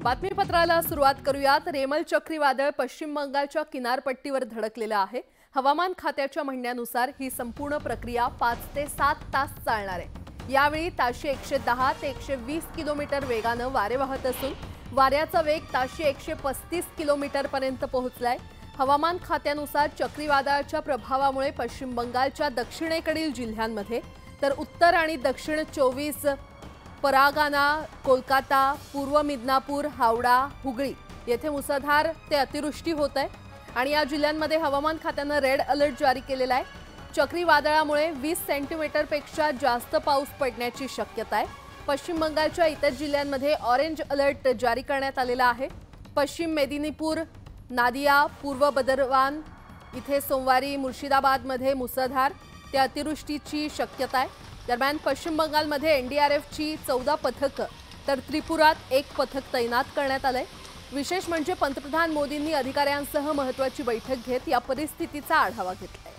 बातमीपत्राला सुरुवात करूयात। रेमल चक्रीवादळ पश्चिम बंगालच्या किनारपट्टीवर धडकलेलं आहे। हवामान खात्याच्या म्हणण्यानुसार ही संपूर्ण प्रक्रिया 5 ते 7 तास चालणार आहे। यावेळी ताशी 110 ते 120 किलोमीटर वेगाने वारे वाहत असून वाऱ्याचा वेग ताशी 135 किलोमीटर पर्यंत पोहोचलाय। हवामान खात्यानुसार चक्रीवादळाच्या प्रभावामुळे पश्चिम बंगालच्या दक्षिणेकडील जिल्ह्यांमध्ये तर उत्तर आणि दक्षिण 24 परागाना, कोलकाता, पूर्व मिदनापूर, हावडा, हुगळी येथे मुसळधार ते अतिवृष्टी होत आहे आणि या जिल्ह्यांमध्ये हवामान खात्याने रेड अलर्ट जारी केलेला आहे। चक्रीवादळामुळे 20 सेंटीमीटर पेक्षा जास्त पाऊस पडण्याची शक्यता आहे। पश्चिम बंगालच्या इतर जिल्ह्यांमध्ये ऑरेंज अलर्ट जारी करण्यात आलेला आहे। पश्चिम मेदिनीपूर, नादिया, पूर्व बदरवान इथे सोमवारी मुर्शिदाबादमध्ये मुसळधार ते अतिवृष्टीची शक्यता आहे। दरम्यान पश्चिम बंगालमध्ये एनडीआरएफची 14 पथकं तर त्रिपुरात 1 पथक तैनात करण्यात आलंय। विशेष म्हणजे पंतप्रधान मोदींनी अधिकाऱ्यांसह महत्त्वाची बैठक घेत या परिस्थितीचा आढावा घेतलाय।